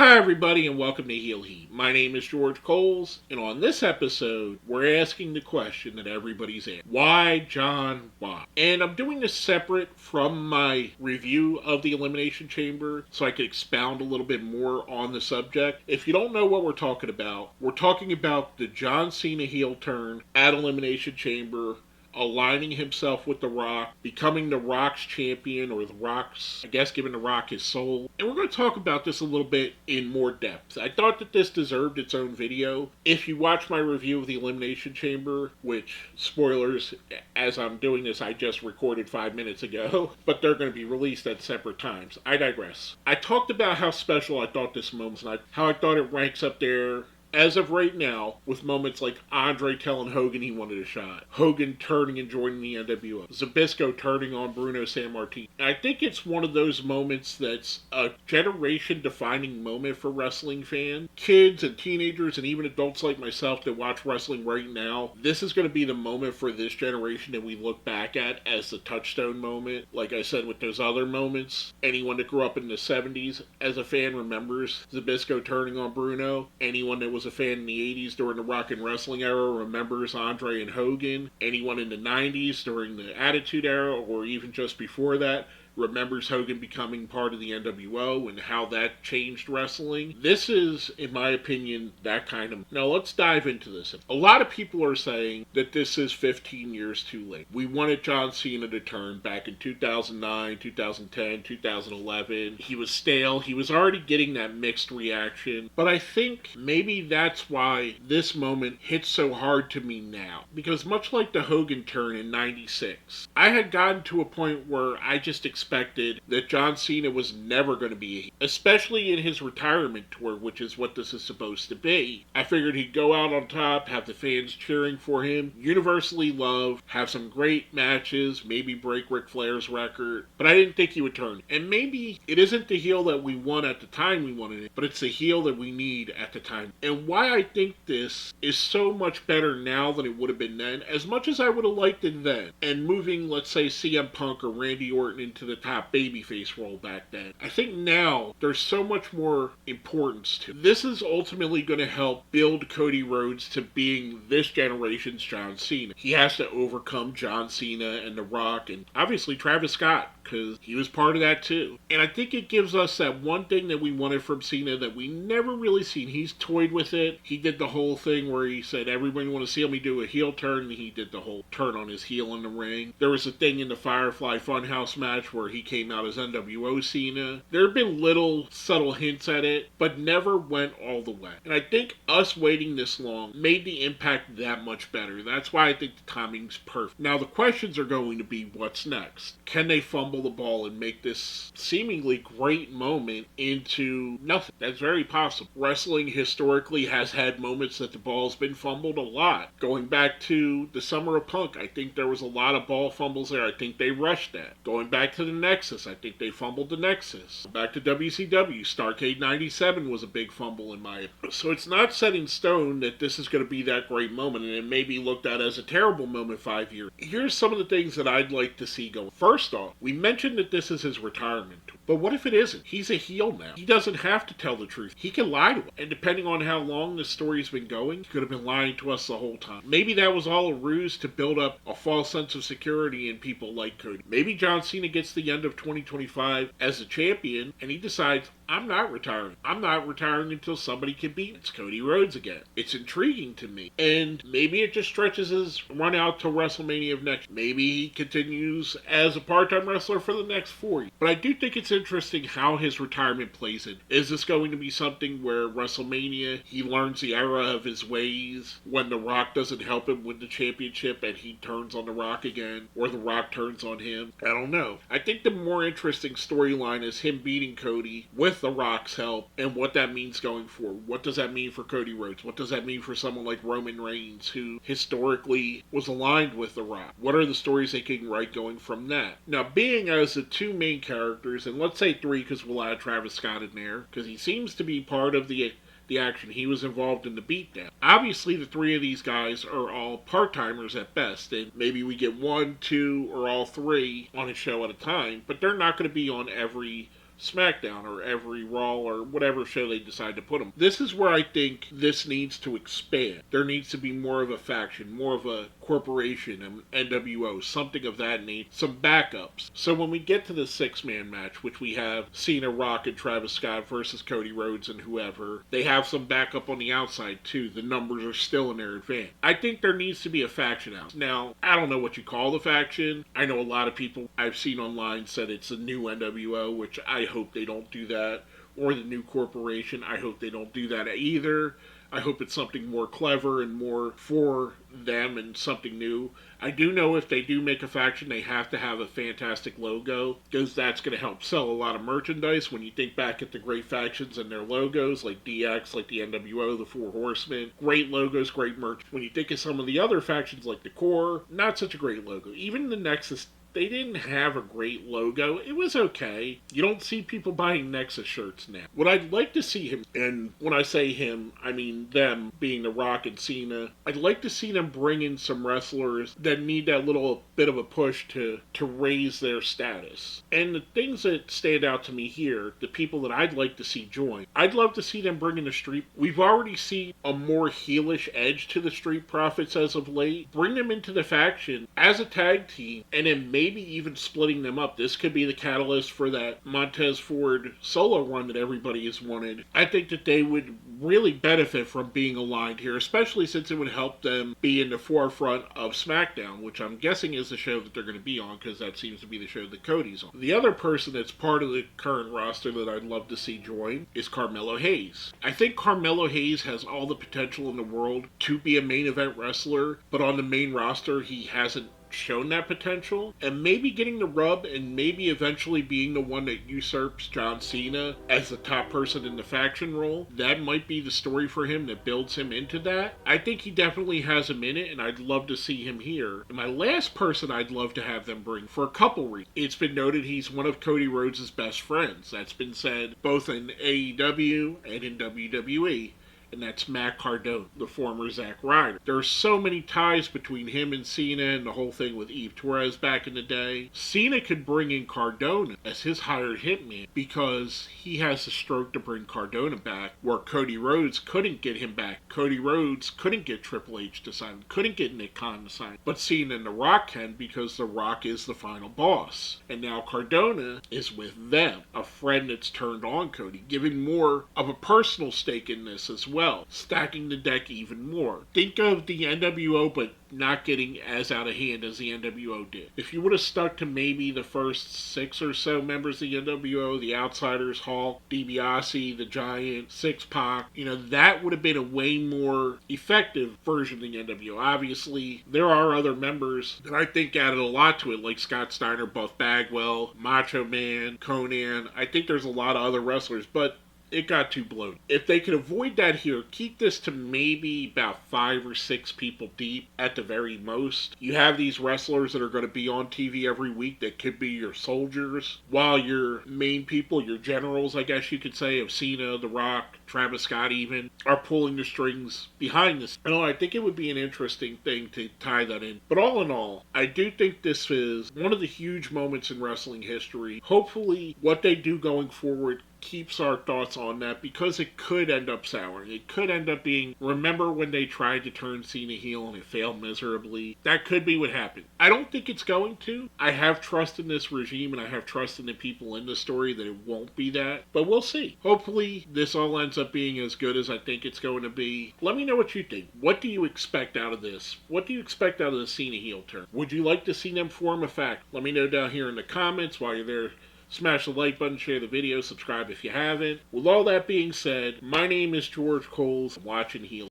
Hi, everybody, and welcome to Heel Heat. My name is George Coles, and on this episode, we're asking the question that everybody's asked: why, John, why? And I'm doing this separate from my review of the Elimination Chamber so I can expound a little bit more on the subject. If you don't know what we're talking about the John Cena heel turn at Elimination Chamber, aligning himself with The Rock, becoming The Rock's champion, or The Rock's, I guess, giving The Rock his soul. And we're going to talk about this a little bit in more depth. I thought that this deserved its own video. If you watch my review of the Elimination Chamber, which, spoilers, as I'm doing this, I just recorded 5 minutes ago, but they're going to be released at separate times. I digress. I talked about how special I thought this moment was, and how I thought it ranks up there as of right now, with moments like Andre telling Hogan he wanted a shot, Hogan turning and joining the NWO, Zbyszko turning on Bruno Sammartino. I think it's one of those moments that's a generation-defining moment for wrestling fans. Kids and teenagers and even adults like myself that watch wrestling right now, this is going to be the moment for this generation that we look back at as the touchstone moment. Like I said with those other moments, anyone that grew up in the 70s as a fan remembers Zbyszko turning on Bruno. Anyone that was a fan in the 80s during the rock and wrestling era remembers Andre and Hogan. Anyone in the 90s during the Attitude Era, or even just before that, remembers Hogan becoming part of the NWO and how that changed wrestling. This is, in my opinion, that kind of... Now, let's dive into this. A lot of people are saying that this is 15 years too late. We wanted John Cena to turn back in 2009, 2010, 2011. He was stale. He was already getting that mixed reaction. But I think maybe that's why this moment hits so hard to me now. Because much like the Hogan turn in 96, I had gotten to a point where I just expected that John Cena was never going to be, especially in his retirement tour, which is what this is supposed to be. I figured he'd go out on top, have the fans cheering for him, universally loved, have some great matches, maybe break Ric Flair's record, but I didn't think he would turn. And maybe it isn't the heel that we want at the time we wanted it, but it's the heel that we need at the time. And why I think this is so much better now than it would have been then, as much as I would have liked it then, and moving, let's say, CM Punk or Randy Orton into the top babyface role back then. I think now there's so much more importance to it. This is ultimately going to help build Cody Rhodes to being this generation's John Cena. He has to overcome John Cena and The Rock and obviously Travis Scott, because he was part of that too. And I think it gives us that one thing that we wanted from Cena that we never really seen. He's toyed with it. He did the whole thing where he said, everybody want to see me do a heel turn, and he did the whole turn on his heel in the ring. There was a thing in the Firefly Funhouse match where he came out as NWO Cena. There have been little subtle hints at it, but never went all the way. And I think us waiting this long made the impact that much better. That's why I think the timing's perfect. Now the questions are going to be, what's next? Can they fumble the ball and make this seemingly great moment into nothing? That's very possible. Wrestling historically has had moments that the ball's been fumbled a lot. Going back to the Summer of Punk, I think there was a lot of ball fumbles there. I think they rushed that. Going back to the Nexus, I think they fumbled the Nexus. Back to WCW, Starrcade 97 was a big fumble in my opinion. So it's not set in stone that this is going to be that great moment, and it may be looked at as a terrible moment 5 years. Here's some of the things that I'd like to see go. First off, we mentioned that this is his retirement tour. But what if it isn't? He's a heel now. He doesn't have to tell the truth. He can lie to us. And depending on how long this story's been going, he could have been lying to us the whole time. Maybe that was all a ruse to build up a false sense of security in people like Cody. Maybe John Cena gets the end of 2025 as a champion, and he decides, I'm not retiring. I'm not retiring until somebody can beat it's Cody Rhodes again. It's intriguing to me. And maybe it just stretches his run out to WrestleMania of next. Maybe he continues as a part-time wrestler for the next 4 years. But I do think it's interesting how his retirement plays in. Is this going to be something where WrestleMania, he learns the era of his ways when The Rock doesn't help him win the championship and he turns on The Rock again? Or The Rock turns on him? I don't know. I think the more interesting storyline is him beating Cody with The Rock's help, and what that means going forward. What does that mean for Cody Rhodes? What does that mean for someone like Roman Reigns, who historically was aligned with The Rock? What are the stories they can write going from that? Now, being as the two main characters, and let's say three because we'll add Travis Scott in there, because he seems to be part of the action. He was involved in the beatdown. Obviously, the three of these guys are all part-timers at best, and maybe we get one, two, or all three on a show at a time, but they're not going to be on every SmackDown or every Raw or whatever show they decide to put them. This is where I think this needs to expand. There needs to be more of a faction, more of a corporation, an NWO, something of that nature, some backups. So when we get to the six-man match, which we have Cena, Rock, and Travis Scott versus Cody Rhodes and whoever, they have some backup on the outside too. The numbers are still in their advance. I think there needs to be a faction out. Now, I don't know what you call the faction. I know a lot of people I've seen online said it's a new NWO, which I hope they don't do that. Or the new corporation. I hope they don't do that either. I hope it's something more clever and more for them and something new. I do know if they do make a faction, they have to have a fantastic logo, because that's going to help sell a lot of merchandise. When you think back at the great factions and their logos, like DX, like the NWO, the Four Horsemen, great logos, great merch. When you think of some of the other factions like the Core, not such a great logo. Even the Nexus, they didn't have a great logo. It was okay. You don't see people buying Nexus shirts now. What I'd like to see him, and when I say him, I mean them, being The Rock and Cena, I'd like to see them bring in some wrestlers that need that little bit of a push to raise their status. And the things that stand out to me here, the people that I'd like to see join, I'd love to see them bring in the Street. We've already seen a more heelish edge to the Street Profits as of late. Bring them into the faction as a tag team, and then maybe even splitting them up. This could be the catalyst for that Montez Ford solo run that everybody has wanted. I think that they would really benefit from being aligned here, especially since it would help them be in the forefront of SmackDown, which I'm guessing is the show that they're going to be on, because that seems to be the show that Cody's on. The other person that's part of the current roster that I'd love to see join is Carmelo Hayes. I think Carmelo Hayes has all the potential in the world to be a main event wrestler, but on the main roster he hasn't shown that potential, and maybe getting the rub and maybe eventually being the one that usurps John Cena as the top person in the faction role. That might be the story for him that builds him into that. I think he definitely has a minute, and I'd love to see him here. And my last person I'd love to have them bring, for a couple reasons. It's been noted he's one of Cody Rhodes' best friends. That's been said both in AEW and in WWE. And that's Matt Cardona, the former Zack Ryder. There are so many ties between him and Cena and the whole thing with Eve Torres back in the day. Cena could bring in Cardona as his hired hitman because he has the stroke to bring Cardona back, where Cody Rhodes couldn't get him back. Cody Rhodes couldn't get Triple H to sign, couldn't get Nick Khan to sign. But Cena and The Rock can, because The Rock is the final boss. And now Cardona is with them, a friend that's turned on Cody, giving more of a personal stake in this as well. Stacking the deck even more. Think of the NWO, but not getting as out of hand as the NWO did. If you would have stuck to maybe the first 6 or so members of the NWO, the Outsiders, Hulk, DiBiase, the Giant, Six-Pac, that would have been a way more effective version of the NWO. Obviously, there are other members that I think added a lot to it, like Scott Steiner, Buff Bagwell, Macho Man, Conan. I think there's a lot of other wrestlers, but it got too bloated. If they could avoid that here, keep this to maybe about 5 or 6 people deep at the very most. You have these wrestlers that are going to be on TV every week that could be your soldiers, while your main people, your generals, I guess you could say, of Cena, The Rock, Travis Scott even, are pulling the strings behind this. I think it would be an interesting thing to tie that in. But all in all, I do think this is one of the huge moments in wrestling history. Hopefully, what they do going forward keeps our thoughts on that, because it could end up souring. It could end up being, remember when they tried to turn Cena heel and it failed miserably? That could be what happened. I don't think it's going to. I have trust in this regime, and I have trust in the people in the story that it won't be that. But we'll see. Hopefully, this all ends up being as good as I think it's going to be. Let me know what you think. What do you expect out of this? What do you expect out of the Cena heel turn? Would you like to see them form a fact? Let me know down here in the comments. While you're there, smash the like button, share the video, subscribe if you haven't. With all that being said, my name is George Coles. I'm watching Heel.